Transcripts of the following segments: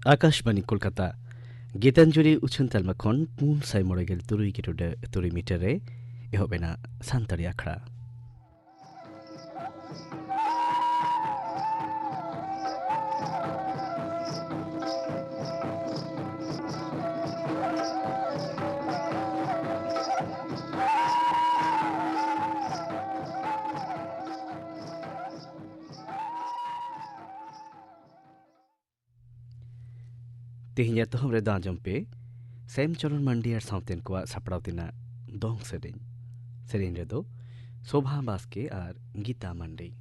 आकाशवाणी कोलकाता गीतांजलि उछन तलमखन पुन साइ मरेगेल तुरुई किटुडे तुरुई मिटरे एहोबेना सान्तारी आखड़ा तेहिया तो हमरे दांजम पे सेम चरण मंडी और साउतेन को सपड़ावतिना दोंग सेरेन रे दो शोभा बास्के और गीता मंडी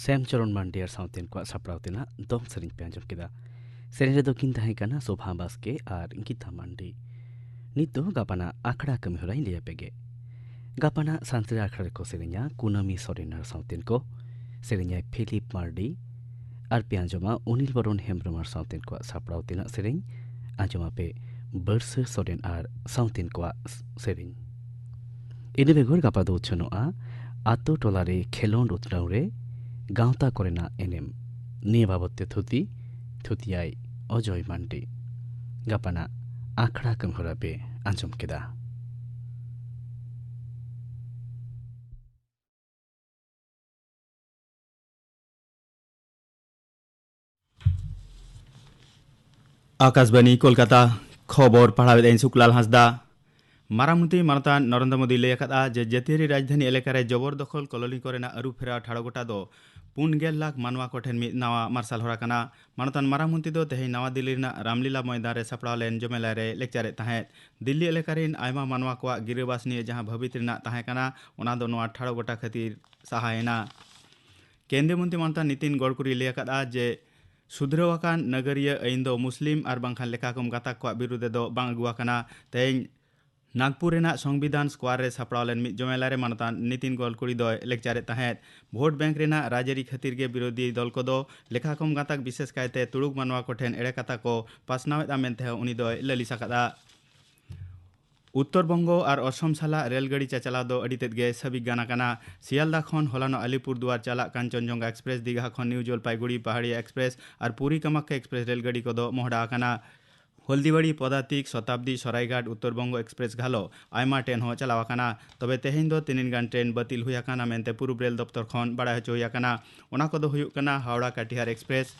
सेम चरण मंडी और साउतेन को सपड़ावतिना दोंग सरिन पे अंजम किदा सेरेन रे दो किन ताहे काना शोभा बास्के और गीता मंडी नितो गापाना आखड़ा कमी होराई लिया पेगे गापाना सांतरे आखड़ा को सेरेन्या कुनामी सोरेनर साउतेन को सेरेन्या फिलिप मार्डी और पे अंजमा उनिल वरुण हेम्ब्रमर साउतेन को सपड़ावतिना सेरेन अंजमा पे बर्स सोरेन और साउतेन को सेरेन इने बेगोर गापा दो छनोआ आतो टोलारे खेलोंड उतराउरे गाँवता करेना एनेम निये बाबत्ते थुतियाई अजय मांडी गापाना आखड़ा कम होराबे आंजम केदा आकाशवाणी कोलकाता खबर पढ़ावे शुक्लाल हांसदा मारामुती मानतान नरेंद्र मोदी लय अकादा जे जातीय राजधानी एलेकारे जबरदखल कॉलोनी कोरेना अरुफेरा ठाड़ोगोटा दो 4 लाख मानवा कोठेन मिद नावा मार्शल होरा कना मानतान मारामुती दो तेहे नवा दिल्ली ना रामलीला मैदान रे सपड़ाव लेन जमेला रे लेक्चर तहेत दिल्ली एलेकारिन आयमा मानवा को गिरबास निये जहां भवित रिना तहे कना ओना दो नवा ठाड़ोगोटा खातिर सहायना केंद्रीय मंत्री मानतान नितिन गडकरी लय अकादा जे सुधरवाकान नगरीय आईन दो मुस्लिम और बांखान लेखाकम गाता को विरुद्ध दो बांग अगुआकना तेज नागपुर संविधान स्क्वायर रे सपड़ाव लेन मिद जमेला रे मानतान नितिन गडकरी दो लेक्चर तहेत भोट बैंक रेना राजरी खातिर के विरोधी दल को दो लेखाकम गाताक विशेष कायते तुड़ुक मानवा को ठेन एड़े कथा को पासनावेदा मेनते उनी दो ललिस अकादा उत्तर बंगो और असम साला रेलगाड़ी चाचला दो अड़ीतेद गे सबिक गाना कना सियालदा खन होलानो अलीपुरदुआर चला कांचनजंगा एक्सप्रेस दीघा खन न्यू जलपाईगुड़ी पहाड़िया एक्सप्रेस और पुरी कामाख्या एक्सप्रेस रेलगाड़ी को दो मोहड़ा कना हल्दीबाड़ी पदातिक शताब्दी सरायघाट उत्तर बंगो एक्सप्रेस घालो आयमा ट्रेन हो चलावाकाना तबे तेहेन दो 3 गान ट्रेन बातिल हुयाकाना मेनते पूर्व रेल दफ्तर खन बाड़ा हचो हुयाकाना ओना को दो हुयुकाना हावड़ा काटिहार एक्सप्रेस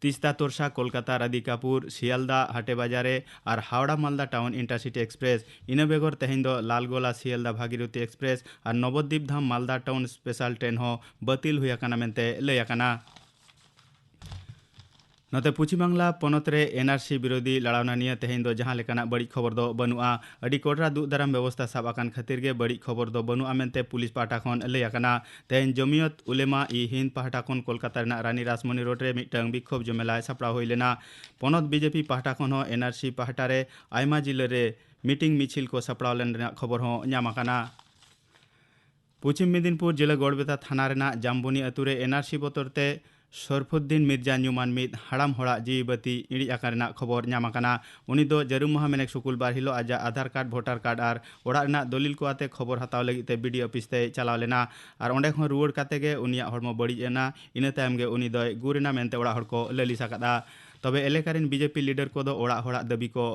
तीस्ता तोरसा कोलकाता राधिकापुर सियालदा हाटे बाजारे और Howrah Malda town intercity express इन बेगर तेहेन दो लालगोला सियालदा भागीरथी एक्सप्रेस और Nabadwip Dham Malda town special train हो बातिल हुयाकाना मेनते लयाकाना नोते पश्चिम बांगला पनत रे एनआरसी विरोधी लड़ावना निये तेहेन दो जहां लेकाना बड़ी खबर दो बनुआ अडी कोडरा दुदाराम व्यवस्था साब आकान खातिर गे बड़ी खबर दो बनुआ मेनते पुलिस पाहटा खन लय आकाना तेहेन जमियत उलेमा इ हिंद पाहटा खन कोलकाता रेना रानी रासमणी रोड रे मिटंग बिक्षोभ जमेला सपड़ा हुई लेना पनत बीजेपी पाहटा खन हो एनआरसी पाहटा रे आयमा जिले रे मीटिंग मिছিল को सपड़ा लेन रेना खबर हो ᱧᱟᱢ आकाना पश्चिम मेदिनीपुर जिला गड़बेता थाना रेना जामबनी अतु रे एनआरसी बतरते सरफुद्दीन मिर्जा न्यूमान मिद हाड़ाम होड़ा जीवबती इड़ी आकारेना खबर ᱧᱟᱢ उनी दो जरूम माह मेनेक शुक्रवार हिलो आजा आधार कार्ड भोटार कार्ड और ओड़ा रेना दलिल को आते खबर हताव लगिते बीडी ऑफिस ते चलाव लेना और ओंडे खन रुवाड़ काते गे उनिया हड़मो बड़ी एना इना तायम गे उनी दो गुरेना मेनते ओड़ा हड़ को ललिस आकादा तबे एलेकारिन बीजेपी लीडर को दो ओड़ा होड़ा दाबी को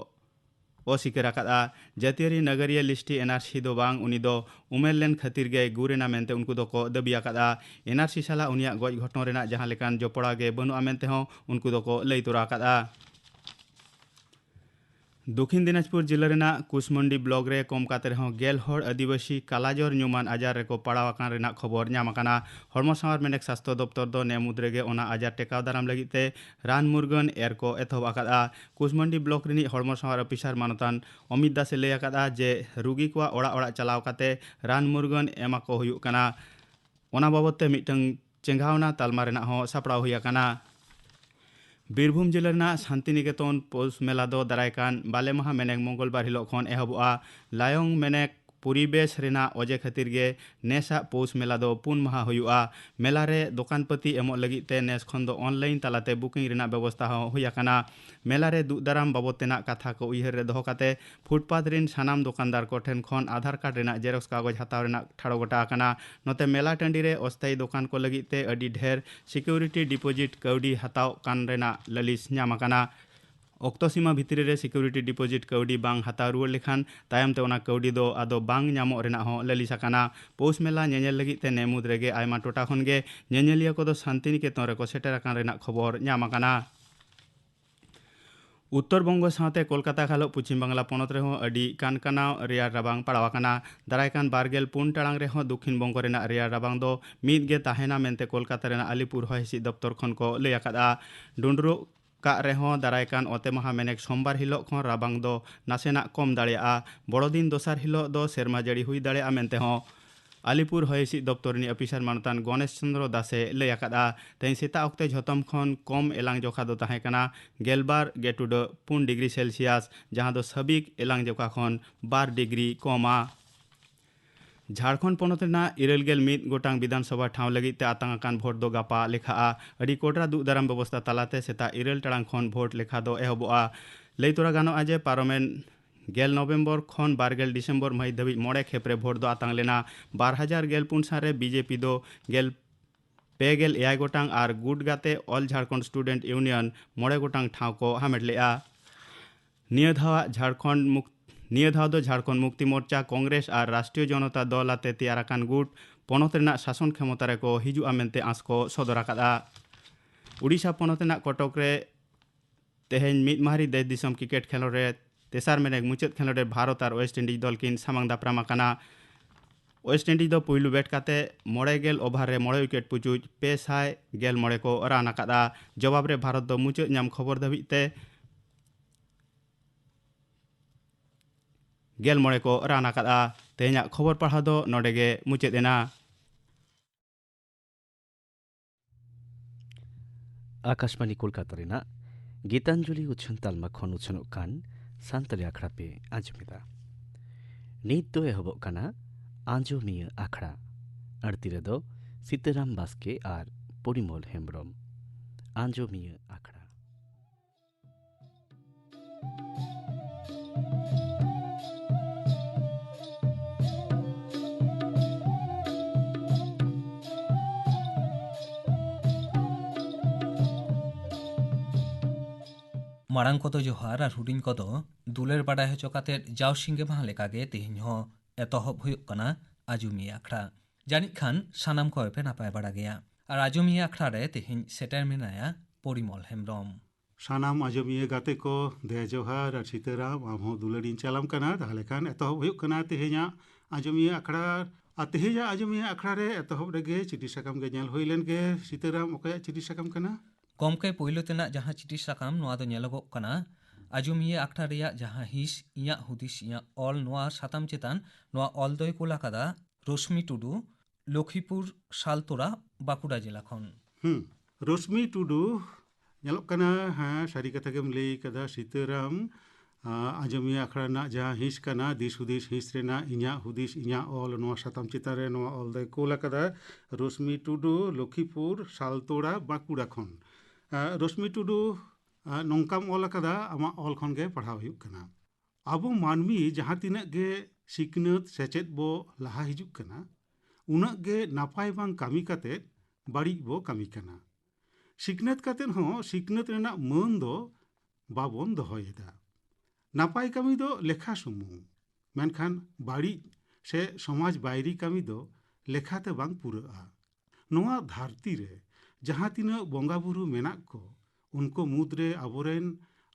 अस्वीकार आकादा जातीय नगरीय लिस्टी एनआरसी दो बांग उनी दो उमेर लेन खातिर गे गुरेना मेनते उनको दो को दाबी आकादा एनआरसी साला उनिया गज घटना रेना जहां लेकान जपड़ा गे बनुआ मेनते हो उनको दो को लई तोरा आकादा दक्षिण दिनाजपुर जिला रेना कुसमंडी ब्लॉक रे कम काते रहो गेल हर आदिवासी कालाजोर न्यूमान आजार रेको पड़ावाकान रेना खबर ᱧᱟᱢ आकाना हड़मो सावर मेनेक स्वास्थ्य दफ्तर दो नेमुद रेगे ओना आजार टेकाव दाराम लगिते रान मुरगन एर को एथब आकादा कुसमंडी ब्लॉक रेनी हड़मो सावर ऑफिसर मानतान अमित दास लय आकादा जे रुगी को ओड़ा ओड़ा चलाव काते रान मुरगन एमा को हुयुक काना ओना बाबते मिटंग चेंगावना तालमा रेना हो सपड़ाव हुई आकाना बीरभूम जिला शांतिनिकेतन पौष मेला दो दारायकान बाले माह मेनेक मंगलबार हिलो खन एहबोआ लायंग मेनेक परिवेश रेना अजे खातिर गे नेसा पौष मेला दो 4 माह हुआ मेला रे दुकानपति एमो लगिते नेस खन दो ऑनलाइन तालाते बुकिंग रेना व्यवस्था हो हुयाकाना मेला रे दुदाराम बाबतेना कथा को उयहर रे दोहो काते फुटपाथ रिन सानाम दुकानदार को ठेन खन आधार कार्ड रेना जेरक्स कागज हताव रेना ठाड़ो गोटा आकाना नोते मेला टंडी रे अस्थायी दुकान को लगिते अडी ढेर सिक्योरिटी डिपोजिट कौडी हताव कान रेना ललिस ᱧᱟᱢ आकाना ऑक्टो सीमा भितरी रे सिक्योरिटी डिपोजिट कौडी बांग हताव रुवाड़ लेखान तायम ते ओना कौडी दो आदो बांग ᱧᱟᱢᱚᱜ रेना हो ललिस आकाना पौष मेला नेनेल लगिते नेमुद रेगे आयमा टोटा खन गे नेनेलिया को दो शांतिनिकेतन रे को सेटर आकान रेना खबर ᱧᱟᱢ आकाना उत्तर बंगो साथे कोलकाता खालो पश्चिम बांगला पनत रेहो अडी कानकानाव रेयार राबांग पड़ावाकाना दारायकान बारगेल 4 टाड़ांग रेहो दक्षिण बंगो रेना रेयार राबांग दो मिद गे ताहेना मेनते कोलकाता रेना अलीपुर हयसी दफ्तर खन को लय आकादा डुंडरू का रेहो दारायकान ओते माह मेनेक सोमवार हिलो खन राबांग दो नासेना कम दाड़ेया बड़ोदिन दोसार हिलो दो सेरमा जड़ी हुई दाड़ेया मेनते हो अलीपुर हयसी दफ्तरनी ऑफिसर मानतान गणेश चंद्र दासे लय आकादा तें सेता ओक्ते झतम खन कम एलांग जोखा दो ताहेकाना गेलबार गेटुड 4 डिग्री सेल्सियस जहां दो सबिक एलांग जोखा खन 12 डिग्री कमा झारखंड पनतना इरलगेल मिद गोटांग विधानसभा ठाव लगी ते आतांगाकान भोट दो गापा लेखा अडी कोटरा दुदाराम व्यवस्था तालाते सेता इरल टाड़ांग खन भोट लेखा दो एहबोआ लई तोरा गानो आजे पार्लामेंट गेल नवेम्बर खन 12 डिसेम्बर मई धाबी मोड़े खेपरे भोट दो आतांग लेना 2014 सारे बीजेपी दो गेल पेगेल एआई गोटांग और गुड गाते ऑल झारखंड स्टूडेंट यूनियन मोड़े गोटांग ठाव को हामेट लेआ निय धाव दो झारखंड मुक्ति मोर्चा कांग्रेस और राष्ट्रीय जनता दल आते तैयाराकान गुट पनत रेना शासन क्षमता रे को हिजुआ मेनते आस को सदर आकादा उड़ीसा पनतना कटक रे तेहेन मिद माहरी देश दिसम क्रिकेट खेल रे तेसार मेनेक मुचाद खेलोडे भारत और वेस्ट इंडिज दल किन सामांग दापराम आकाना वेस्ट इंडिज दो पुइलु बैट काते 9 ओभार रे 9 विकेट पुचुज 516 को रान आकादा जवाब रे भारत दो मुचाद नाम खबर धाबिते 16 को रान आकादा तेहना खबर पढ़ा दो नोडेगे मुचाद एना आकाशवाणी कोलकाता रेना गीतांजलि उछन तालमा खन उछन कान सानताली आखड़ा पे आंजमिदा नीत दो एहबोग काना आंजमिया आखड़ा अड़ती रेदो सीताराम बास्के और परिमल हेम्ब्रम आंजमिया आखड़ा मारांग को जोहार और हुडिंग को दुलेर बाडा हचो काते जाव सिंगे माह लेकागे तेहिं हो एतहब हुयुग कना आजुमिया आखड़ा जानिक खान सानाम को एपे नापाय बाड़ा गया और आजुमिया आखड़ा रे तेहिं सेटर मेनाया परिमल हेम्ब्रम सानाम आजुमिया गाते को दे जोहार और सीताराम आमहो दुलेरिन चालाम कना ताहले खान एतहब हुयुग कना तेहेኛ आजुमिया आखड़ा आ तेहेኛ आजुमिया आखड़ा रे एतहब रेगे चिठी साकाम गे नेल हुई लेन गे सीताराम ओकया चिठी साकाम कना गमके पहलू तेना जहाँ चिठी साकाम नोआ दो नेलोगोग कना आजुमिया आखड़ा रेया जहाँ हिस इया हुदिस इया ऑल नोआ साताम चेतान नोआ ऑल दोय कोलाकादा रश्मि टुडू लखीपुर सालतोरा बाकुड़ा जिला खन रश्मि टुडू नेलोग कना हाँ सारी कथा गेम लई कदा सीताराम आजुमिया आखड़ा ना जहाँ हिस कना दिस हुदिस हिस रेना इया हुदिस इया ऑल नोआ साताम चेतान रे नोआ ऑल दोय कोलाकादा रश्मि टुडू लखीपुर सालतोरा बाकुड़ा खन रश्मि टुडू नौकाम ऑल कदा आमा ऑल खन गे पढ़ाव हुयुग कना आबो मानमी जहाँ तिना गे सिकनत सेचेद बो लहा हिजुग कना उना गे नापाय बांग कामी काते बाड़ी बो कामी कना सिकनत काते हो सिकनत रेना मान दो बाबोन दोहयेदा नापाय कामी दो लेखा सुमुंग मेनखान बाड़ी से समाज बायरी कामी दो लेखाते बांग पुराआ नोआ धरती रे जहाँ तीना बोंगा बुरु मेनाक को उनको मुद्रे आबोरेन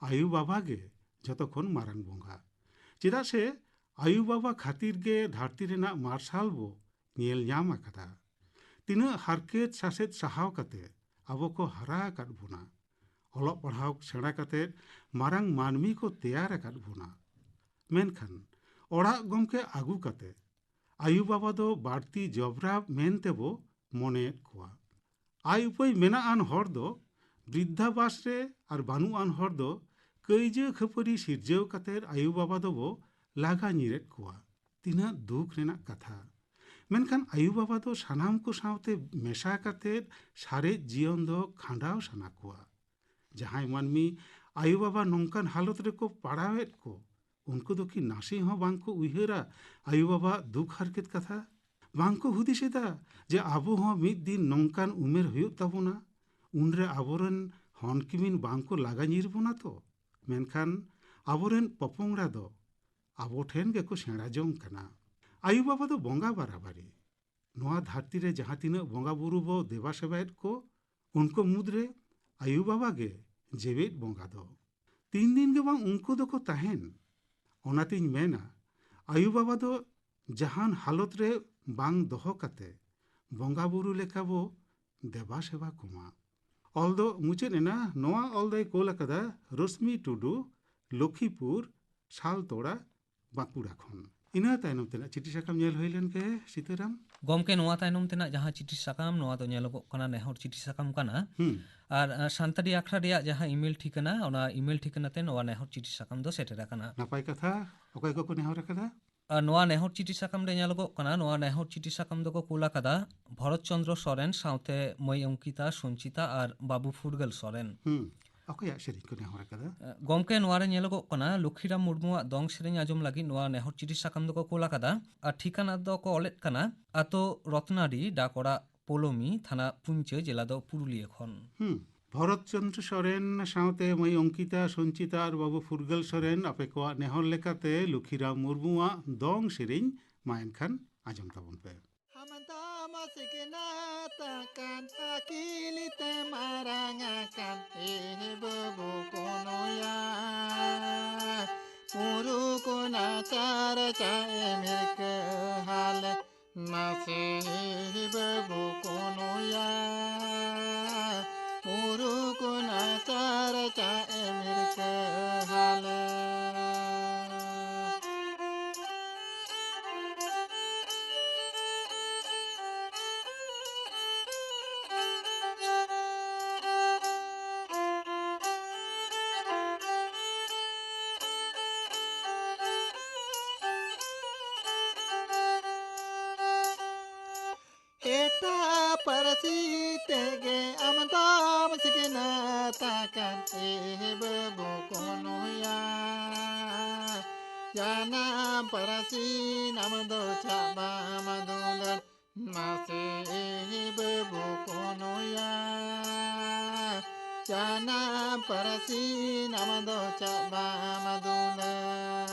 आयु बाबा गे जतखन मारांग बोंगा चेदा से आयु बाबा खातिर गे धरती रेना मार्शाल बो नेल ᱧᱟᱢ आकादा तीना हारकेत सासेत साहाव काते आबो को हरा आकाद बोना ऑलग पढ़ाव सेड़ा काते मारांग मानमी को तैयार आकाद बोना मेनखान ओड़ा गमके आगु काते आयु बाबा दो बाड़ती जबरा मेन तेबो मोनेत कोआ आय उपाय मेना आन हर दो वृद्धावास रे और बानु आन हर दो कईजे खपरी सिरजेव कातेर आयु बाबा दो बो लागा निरेत कोआ तीना दुख रेना कथा मेनखान आयु बाबा दो सानाम को सावते मेशा कातेर सारे जीवन दो खांडाव साना कोआ जहां मानमी आयु बाबा नौकान हालत रे को पड़ावेत को उनको दो कि नासी हो बांग को उइहरा आयु बाबा दुख हरकेत कथा बांग को हुदिसेदा जे आबो हो मिद दिन नौकान उमेर हुयुग ताबोना उनरे आबोरेन हन किमिन बांग को लागा निर बोना तो मेनखान आबोरेन पपोंगड़ा दो आबो ठेन गे को सेड़ा जोंग कना आयु बाबा दो बोंगा बाराबारी नोआ धरती रे जहाँ तीना बोंगा बुरु बो देवा सेवायत को उनको मुद्रे आयु बाबा गे जेवेत बोंगा दो 3 दिन गे बांग उनको दो को ताहेन ओनातिन मेना आयु बाबा दो जहान हालत रे बांग दोहो काते बोंगा बुरु लेखा बो देवा सेवा कुमा ऑल दो मुचे नेना नोआ ऑल दो कोलकाता रश्मि टुडू लखीपुर सालतोड़ा बाकुड़ा खन इना तायनम तेना चिठी साकाम नेल होइलेन के सीताराम गमके नोआ तायनम तेना जहाँ चिठी साकाम नोआ दो नेलोगोग कना नेहर चिठी साकाम कना और सानताली आखड़ा रेया जहाँ ईमेल ठिकाना ओना ईमेल ठिकाना ते नोआ नेहर चिठी साकाम दो सेटेर कना नापाय कथा ओकय को नेहर कदा नोआ नेहर चिठी साकाम रे नेलोगोग कना नोआ नेहर चिठी साकाम दो को कोला कदा भरत चंद्र सोरेन साउते मई अंकिता संचिता और बाबू फुरगल सोरेन ओकय सेरिन को नेहर कदा गमके नोआ रे नेलोगोग कना लखीराम मुर्मुआ दंग सेरेन आजम लगी नोआ नेहर चिठी साकाम दो को कोला कदा और ठिकाना दो को ओलेट कना आतो रत्नाडी डाकोड़ा पोलोमी थाना पुंचे जिला दो पुरुलिया खन भरत चंद्र सोरेन साउते मई अंकिता संचिता और बाबू फुरगल सोरेन आपे को नेहर लेकाते लखीराम मुर्मुआ दंग सेरिन मायन खान आजम ताबन पे Kan akilite marangakan ini bebu kono ya nacar cae mirke hale masih bebu kono ya muruku nacar cae mirke hale. Eta parasitege amdam sikina takan bebu kono ya jana parasi namdo chaba madulan masih bebu kono ya jana parasi namdo chaba madulan.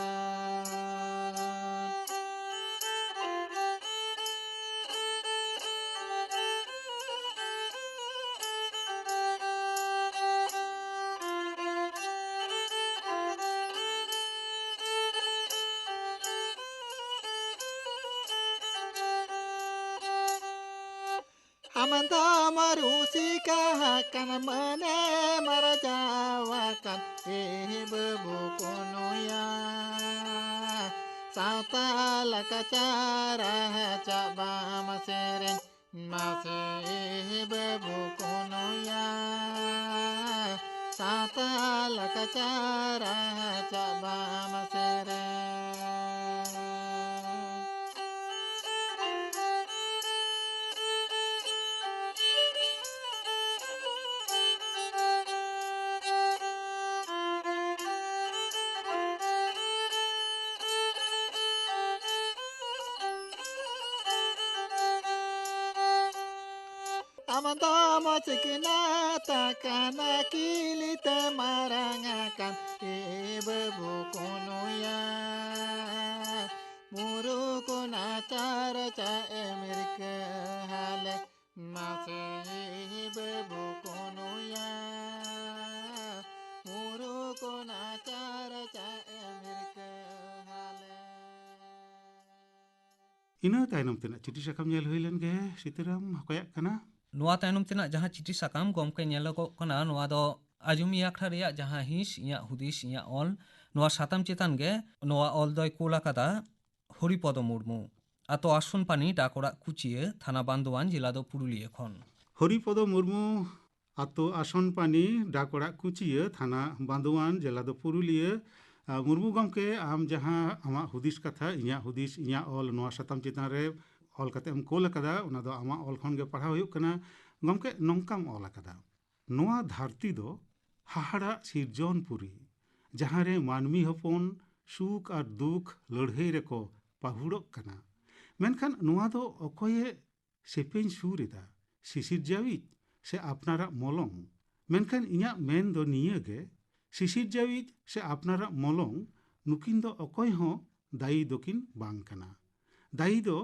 Amanda marusika kan mane marajawakan bebu kono ya sata lakacara caba maseren masih bebu kono ya sata lakacara caba maseren. Amandama cikina takana kilite marangakan bebu kono ya muruku nacara cae mirke hale masih bebu kono ya muruku nacara cae mirke hale. ina tainam tena चिट्ठी sakam nyel huilen ge sitaram koyak kana ᱱᱚᱣᱟ ᱛᱟᱭᱱᱚᱢ ᱛᱮᱱᱟᱜ ᱡᱟᱦᱟᱸ ᱪᱤᱴᱷᱤ ᱥᱟᱠᱟᱢ ᱜᱚᱢᱠᱮ ᱧᱮᱞᱚᱜᱚᱜ ᱠᱟᱱᱟ ᱱᱚᱣᱟ ᱫᱚ ᱟᱡᱚᱢᱤ ᱟᱠᱷᱲᱟ ᱨᱮᱭᱟᱜ ᱡᱟᱦᱟᱸ ᱦᱤᱸᱥ ᱤᱧᱟᱹᱜ ᱦᱩᱫᱤᱥ ᱤᱧᱟᱹᱜ ᱚᱞ ᱱᱚᱣᱟ ᱥᱟᱛᱟᱢ ᱪᱮᱛᱟᱱ ᱜᱮ ᱱᱚᱣᱟ ᱚᱞ ᱫᱚᱭ ᱠᱳᱞ ᱟᱠᱟᱫᱟ ᱦᱚᱨᱤᱯᱚᱫᱚ ᱢᱩᱨᱢᱩ ᱟᱛᱳ ᱟᱥᱚᱱᱯᱟᱱᱤ ᱰᱟᱠ ᱚᱲᱟᱜ ᱠᱩᱪᱤᱭᱟᱹ ᱛᱷᱟᱱᱟ ᱵᱟᱱᱫᱳᱣᱟᱱ ᱡᱮᱞᱟ ᱫᱚ ᱯᱩᱨᱩᱞᱤᱭᱟᱹ ᱠᱷᱚᱱ হরিপদ মুর্মু আতো আসনপানি ডাকড়া কুচিয়ে থানা বান্দোয়ান জেলা দো পুরুলিয়া মুর্মু গমকে আম যাহা আমা হুদিস কথা ইñা হুদিস ইñা অল নোয়া সাতাম চিতান রে অল কাতে এম কোল আকাদা ওনা দো আমা অল খন গে পড়াও হুᱭᱩᱜ ᱠᱟᱱᱟ গমকে নংকাম অল আকাদা নোয়া ধারতি দো হাহাড়া সিরজনপুরি যাহারে মানমি হপন সুখ আর দুঃখ লড়াই রেকো পাহুড়ক কানা মেনখান নোয়া দো অকয়ে সেপেñ সুর এদা শিশির জাউিজ সে আপনারা মলং মেনখান ইñা মেন দো নিয়ে গে শিশির জাউিজ সে আপনারা মলং নুকিন দো অকয় হো দায়ী দোকিন বাং কানা দায়ী দো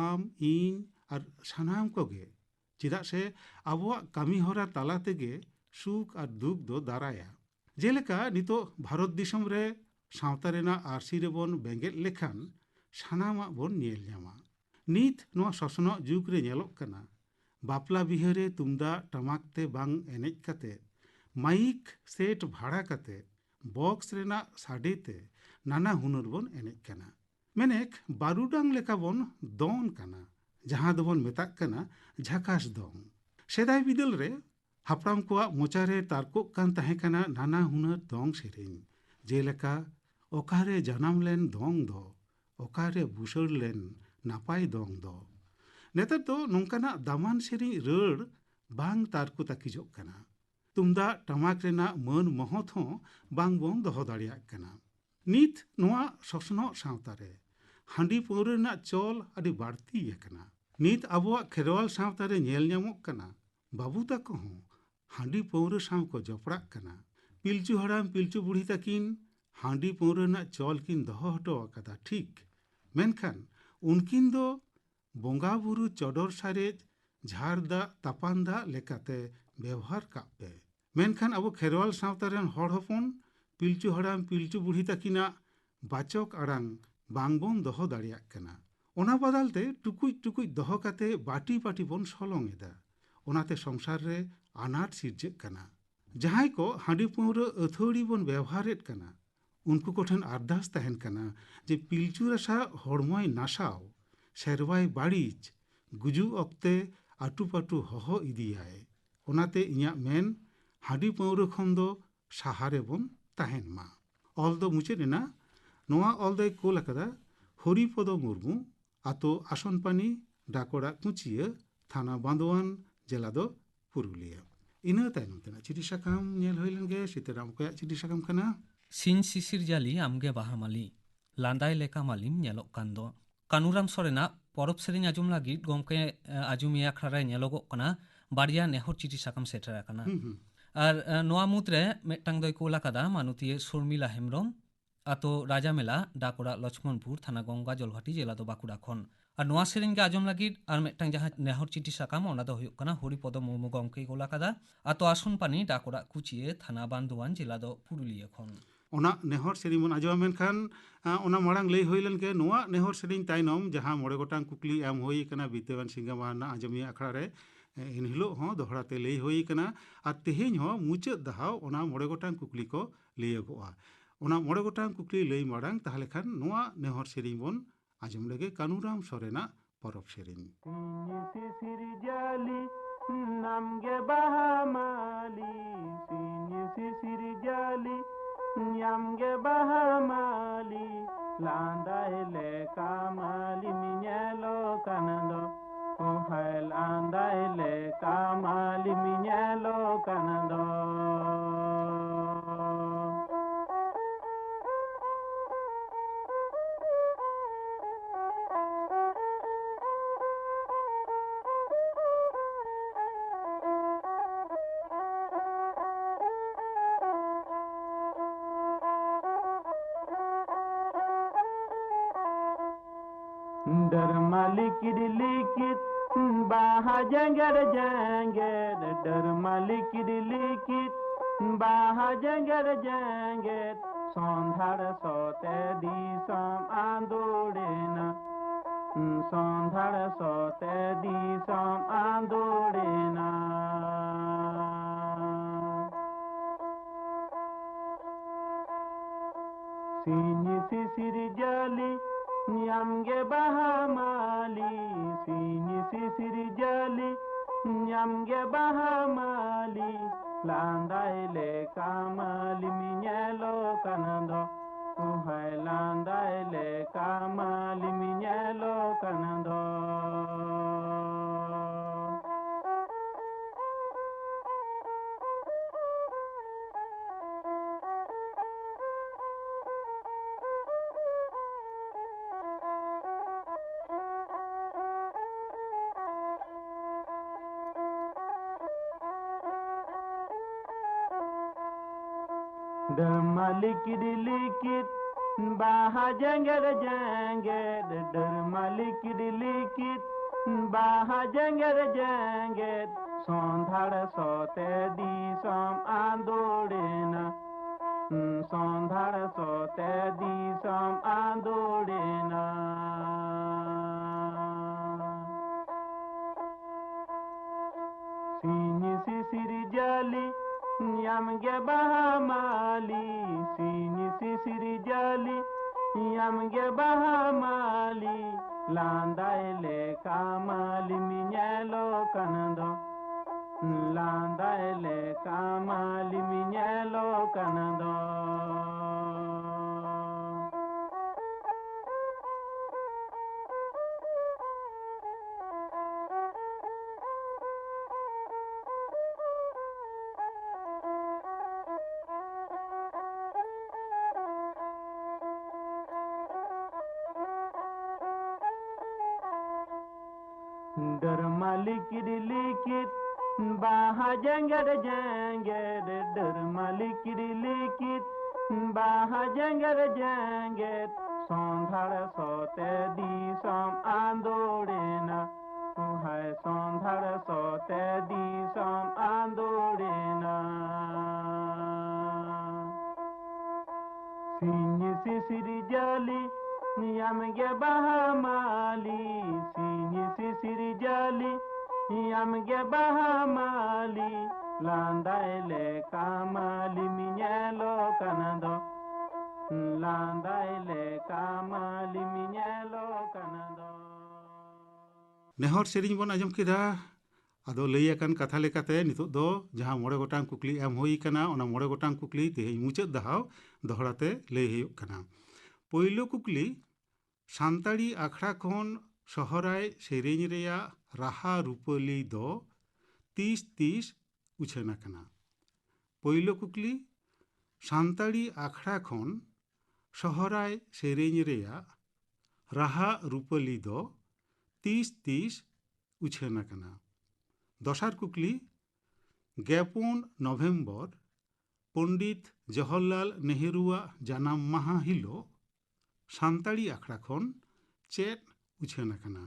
আম ইñ আর সানাম কোগে চিদা সে আবোয়া কামি হরা তালা তেগে সুখ আর দুঃখ দো দাঁড়ায়া যেলেকা নিতো ভারত দিশম রে সাঁওতা রেনা আরসি রেবন বেঙ্গেল লেখান সানামা বন নিয়েল ᱧᱟᱢᱟ ᱱᱤᱛ ᱱᱚᱣᱟ ᱥᱚᱥᱱᱚᱜ ᱡᱩᱜᱽ ᱨᱮ ᱧᱮᱞᱚᱜ ᱠᱟᱱᱟ ᱵᱟᱯᱞᱟ ᱵᱤᱦᱟᱹᱨᱮ ᱛᱩᱢᱫᱟᱜ ᱴᱟᱢᱟᱠ ᱛᱮ ᱵᱟᱝ ᱮᱱᱮᱡ ᱠᱟᱛᱮ ᱢᱟᱭᱤᱠ ᱥᱮᱴ ᱵᱷᱟᱲᱟ ᱠᱟᱛᱮ ᱵᱚᱠᱥ ᱨᱮᱱᱟᱜ ᱥᱟᱰᱮ ᱛᱮ ᱱᱟᱱᱟ ᱦᱩᱱᱟᱹᱨ ᱵᱚᱱ ᱮᱱᱮᱡ ᱠᱟᱱᱟ ᱢᱮᱱᱮᱠ ᱵᱟᱨᱩᱰᱟᱝ ᱞᱮᱠᱟ ᱵᱚᱱ ᱫᱚᱱ ᱠᱟᱱᱟ ᱡᱟᱦᱟᱸ ᱫᱚᱵᱚᱱ ᱢᱮᱛᱟᱜ ᱠᱟᱱᱟ ঝাকাস ᱫᱚᱝ ᱥᱮᱫᱟᱭ ᱵᱤᱫᱟᱹᱞ ᱨᱮ ᱦᱟᱯᱲᱟᱢ ᱠᱚᱣᱟᱜ ᱢᱚᱪᱟᱨᱮ ᱛᱟᱨᱠᱚᱜ ᱠᱟᱱ ᱛᱟᱦᱮᱸ ᱠᱟᱱᱟ ᱱᱟᱱᱟ হুনার ᱫᱚᱝ ᱥᱮᱨᱮᱧ ᱡᱮᱞᱮᱠᱟ ᱚᱠᱟᱨᱮ ᱡᱟᱱᱟᱢ ᱞᱮᱱ ᱫᱚᱝ ᱫᱚ ᱚᱠᱟᱨᱮ ᱵᱩᱥᱟᱹᱲ ᱞᱮᱱ ᱱᱟᱯᱟᱭ ᱫᱚᱝ ᱫᱚ ᱱᱮᱛᱟᱨ ᱫᱚ ᱱᱚᱝᱠᱟᱱᱟᱜ ᱫᱟᱢᱟᱱ ᱥᱮᱨᱮᱧ ᱨᱟᱹᱲ ᱵᱟᱝ ᱛᱟᱨᱠᱚ ᱛᱟᱹᱠᱤᱡᱚᱜ ᱠᱟᱱᱟ ᱛᱩᱢᱫᱟᱜ ᱴᱟᱢᱟᱠ ᱨᱮᱱᱟᱜ ᱢᱟᱹᱱ ᱢᱚᱦᱚᱛ ᱦᱚᱸ ᱵᱟᱝ ᱵᱚᱱ ᱫᱚᱦᱚ ᱫᱟᱲᱮᱭᱟᱜ ᱠᱟᱱᱟ ᱱᱤᱛ ᱱᱚᱣᱟ ᱥᱚᱥᱱᱚᱜ ᱥᱟᱶᱛᱟ ᱨᱮ ᱦᱟᱺᱰᱤ ᱯᱟᱹᱣᱨᱟᱹ ᱨᱮᱱᱟᱜ ᱪᱚᱞ ᱟᱹᱰᱤ ᱵᱟᱹᱲᱛᱤ ᱟᱠᱟᱱᱟ ᱱᱤᱛ ᱟᱵᱚᱣᱟᱜ ᱠᱷᱮᱨᱣᱟᱞ ᱥᱟᱶᱛᱟ ᱨᱮ ᱧᱮᱞ ᱧᱟᱢᱚᱜ ᱠᱟᱱᱟ ᱵᱟᱹᱵᱩ ᱛᱟᱠᱚ ᱦᱚᱸ ᱦᱟᱺᱰᱤ ᱯᱟᱹᱣᱨᱟᱹ ᱥᱟᱶ ᱠᱚ ᱡᱚᱯᱲᱟᱜ ᱠᱟᱱᱟ ᱯᱤᱞᱪᱩ ᱦᱟᱲᱟᱢ ᱯᱤᱞᱪᱩ ᱵᱩᱲᱦᱤ ᱛᱟᱹᱠᱤᱱ ᱦᱟᱺᱰᱤ ᱯᱟᱹᱣᱨᱟᱹ ᱨᱮᱱᱟᱜ ᱪᱚᱞ ᱠᱤᱱ ᱫᱚᱦᱚ ᱦᱚᱴᱚ ᱟᱠᱟᱫᱟ ᱴᱷᱤᱠ ᱢᱮᱱᱠᱷᱟᱱ ᱩᱱᱠᱤᱱ ᱫᱚ ᱵᱚᱸᱜᱟ ᱵᱩᱨᱩ ᱪᱚᱰᱚᱨ ᱥᱟᱨᱮᱡ ঝাড় ᱫᱟᱜ ᱛᱟᱯᱟᱱ ᱫᱟᱜ ᱞᱮᱠᱟᱛᱮ ᱵᱮᱣᱦᱟᱨ ᱠᱟᱜ ᱯᱮ ᱢᱮᱱᱠᱷᱟᱱ ᱟᱵᱚ ᱠᱷᱮᱨᱣᱟᱞ ᱥᱟᱶᱛᱟ ᱨᱮᱱ ᱦᱚᱲ ᱦᱚᱯᱚᱱ ᱯᱤᱞᱪᱩ ᱦᱟᱲᱟᱢ ᱯᱤᱞᱪᱩ ᱵᱩᱲᱦᱤ ᱛᱟᱹᱠᱤᱱᱟᱜ ᱵᱟᱪᱚᱠ ᱟᱲᱟᱝ बांगबोन दोहो दाड़ियाग कना ओना बदलते टुकुज टुकुज दोहो काते बाटी बाटी बोन सलंग एदा ओनाते संसार रे आनाट सिरजेक कना जहां को हांडी पौरा अथौड़ी बोन व्यवहारेत कना उनको कोठन अरदास तहन कना जे पिलचू रसा हड़मय नासाव सेरवाय बाड़ीज गुजु अक्ते आटू पाटू हहो इदियाय ओनाते इᱧᱟᱜ मेन हांडी पौरा खन दो साहारे बोन तहन मा ऑल दो मुचे देना नोआ ऑल दो कोल अकदा हरिपद मुर्मू आतो आसनपानी डाकोड़ा कुचिया थाना बांदवान जिला दो पुरुलिया इना तायनम तेना चिठी साकाम नेल होइलन गे सीताराम को चिठी साकाम कना सिन सिसिर जाली आमगे बाहामाली लांदाय लेका मालिम नेलोक कांदो कानुराम सोरेना परब सेरिन आजुम लागिद गमके आजुमिया खरारे नेलोगोक कना बारिया नेहर चिठी साकाम सेटर आकना और नोआ मुद्रे मेटांग दय कोला कादा मानुतिये शर्मिला हेमब्रम आतो राजा मेला डाकोड़ा लक्ष्मणपुर थाना गंगा जलघाटी जिला दो बाकुड़ा खन और नोआ सेरिन के आजम लागिद और मेटांग जहां नेहर चिठी साकाम ओना दो हुयुक कना हरिपद मुर्मू गमके कोला कादा आतो आसन पानी डाकोड़ा कुचिये थाना बांदुवान जिला दो पुरुलिया खन ओना नेहर सेरिन मन आजम मेनखान ओना मारांग लई होइलन के नोआ नेहर सेरिन तायनम जहां मोड़े गोटांग कुकली एम होई कना बीतेवान सिंगामाना आजमिया अखड़ा रे इन हिलो हों दोहराते लई होई कना और तेहेñ हों मुचाद दहाव ओना मोड़े गोटांग कुकली को लईगोआ ओना मोड़े गोटांग कुकली लई मारांग ताहले खान नोआ नेहर सेरिन बोन आजम लगे कानुराम सोरेना परब सेरिन नामगे बाहामाली सिसिर जाली Nyamge bahamali landa ele kamali minyelo kanando ohai landa ele kamali minyelo kanando डर मालिक लिखित बाहा जंगर जाएंगे डर मालिक लिखित बाहा जंगर जाएंगे सौंधर सोते दिसम आंदोड़ेना सौंधर सोते दिसम आंदोड़ेना सीनी सिसिर जाली Nyamge bahamali sini sisir jali Nyamge bahamali landa ele kamali minyelo kanando Uhai landa ele kamali minyelo kanando डर मालिक लिखित बाहा जंगर जाएंगे डर मालिक लिखित बाहा जंगर जाएंगे सौंधर सोते दिसम आंदोड़ेना सौंधर सोते दिसम आंदोड़ेना सीनी सिसिर जाली Nyamge bahamali sini sisir jali Nyamge bahamali landa ele kamali minyelo kanando landa ele kamali minyelo kanando डर मालिक लिखित बाहा जंगर जाएंगे डर मालिक लिखित बाहा जंगर जाएंगे सौंधर सोते दिसम आंदोड़ेना है सौंधर सोते दिसम आंदोड़ेना सीनी सिसिर जाली Yamge bahamali sinyi sisiri jali Yamge bahamali landaile kamali minyelo kanando landaile kamali minyelo kanando नेहर सेरिंग बन आजम केदा आदो लई अकन कथा लेकाते नितो दो जहां मोड़े गोटांग कुकली एम होई कना ओना मोड़े गोटांग कुकली तेहें मुचाद दहाव दोहराते लई हुयुग कना पोइलो कुकली सान्ताड़ी आखड़ा खन सहराय सेरेंग रेया राहा रूपली दो 30-30 उछेना कना पोइलो कुकली सान्ताड़ी आखड़ा खन सहराय सेरेंग रेया राहा रूपली दो 30-30 उछेना कना दसार कुकली 11 नवेम्बर पंडित जवाहरलाल नेहरूआ जानाम माहा हिलो सान्ताड़ी आखड़ा खन चेत उछेना कना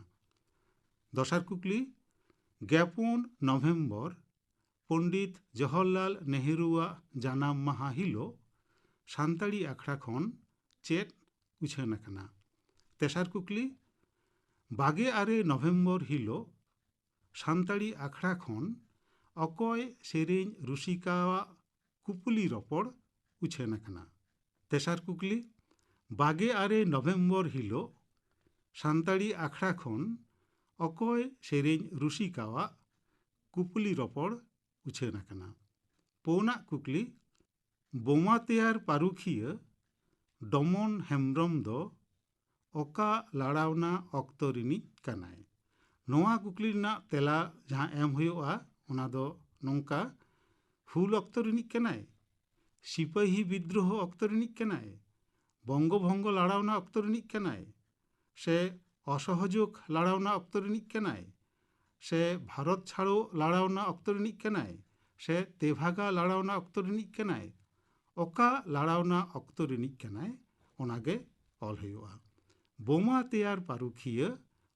दसार कुकली 11 नवेम्बर पंडित जवाहरलाल नेहरूआ जानाम माहा हिलो सान्ताड़ी आखड़ा खन चेत उछेना कना तेसार कुकली 12 नवेम्बर हिलो सान्ताड़ी आखड़ा खन अकय सेरेंग रुसिकावा कुपुली रपड़ उछेना कना तेसार कुकली 12 नवेम्बर हिलो सान्ताड़ी आखड़ा खन अकय सेरेंग रुसिकावा कुपुली रपड़ उछेना कना पौना कुकली बोमा तेयार पारुखिया डमन हेम्ब्रम दो ओका लाड़ावना ऑक्तो रिनिज कनाय नोआ कुकली ना तेला जहां एम हुयुआ ओना दो नोंका हुल ऑक्तो रिनिज कनाय सिपाही विद्रोह ऑक्तो रिनिज कनाय बंगो भंगो लाड़ावना ऑक्तो रिनिज कनाय से असहयोग लाड़ावना ऑक्तो रिनिज कनाय से भारत छाड़ो लाड़ावना ऑक्तो रिनिज कनाय से तेभागा लाड़ावना ऑक्तो रिनिज कनाय ओका लाड़ावना ऑक्तो रिनिज कनाय ओनागे ऑल हुयुआ बोमा तेयार पारुखिया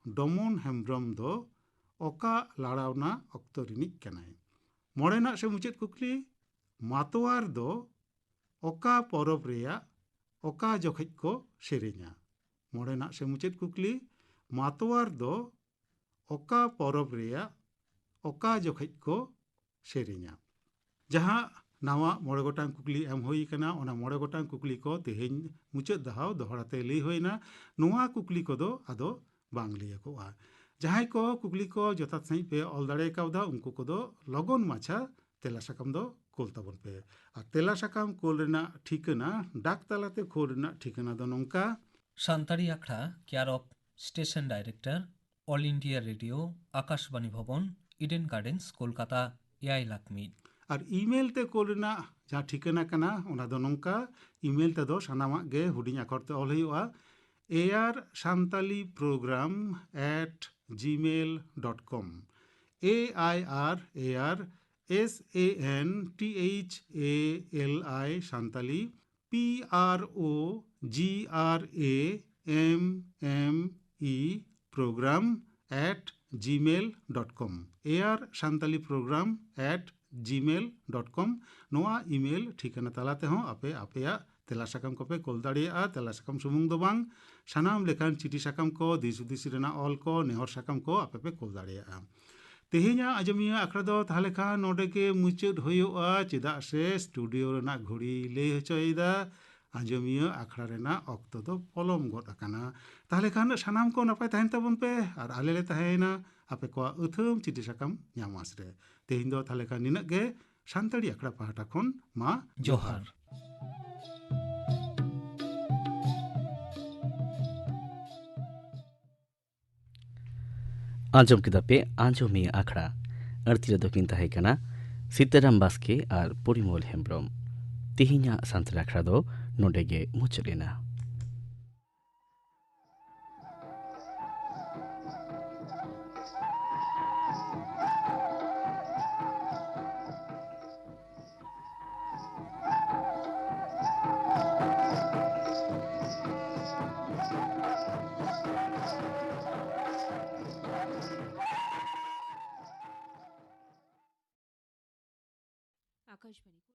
डमन हेम्ब्रम दो ओका लाड़ावना ऑक्तो रिनिज कनाय मोड़ेना से मुचाद कुकली मातोवार दो ओका परब रेया ओका जखज को सेरेंगा मोड़ेना से मुचाद कुकली मातोवार दो ओका परब रेया ओका जखज को सेरेंगा जहां नावा मोड़े गोटांग कुकली एम होई कना ओना मोड़े गोटांग कुकली को तेहें मुचाद दहाव दोहराते लई होइना नोआ कुकली को दो आदो बांग लियाकोआ जहां को कुकली को जथात सही पे ऑल दाड़े कावदा उनको को दो लगन माछा तेला साकाम दो कोल ताबन पे आ तेला साकाम कोल रेना ठिकाना डाक तालाते कोल रेना ठिकाना दो नोंका Santali Akhra care of station director All India Radio Akashvani Bhavan Eden Gardens Kolkata 6 लाख मीट और ईमेल ते कोल रेना जहां ठिकाना कना ओना दो नोंका ईमेल ते दो सानामा गे हुडिंग आखर ते all हुयुआ airsantalipprogram@gmail.com AIRARSANTHALI Santali PROGRAMME program@gmail.com airsantalipprogram@gmail.com नोआ ईमेल ठिकाना तालाते हों आपे आपेया तेला साकाम को पे कोल दाड़िया तेला साकाम सुमुंग दो बांग सानाम लेखान चिठी साकाम को दिस हुदिस रेना ऑल को नेहर साकाम को आपे पे कोल दाड़िया तेहेኛ आजमिया आखड़ा दो ताहले खान नोडे के मुचाद हुयुआ चेदा से स्टूडियो रेना घड़ी लई हचोयदा आजमिया आखड़ा रेना ऑक्तो दो पलम गद आकाना ताहले खान सानाम को नापाय तहन ताबन पे और आले ले तहेना आपे को उथम चिठी साकाम ᱧᱟᱢᱟᱥ रे तेहेñ दो ताहले खान निनक गे सान्ताड़ी आखड़ा पाहटा खन मा जोहार आंजम किदा पे आंजमी आखड़ा अड़ती रदो किन ताहे कना सीताराम बास्के और परिमल हेम्ब्रम तिहिኛ सान्ताड़ी आखड़ा दो नोडे गे मुचलेना।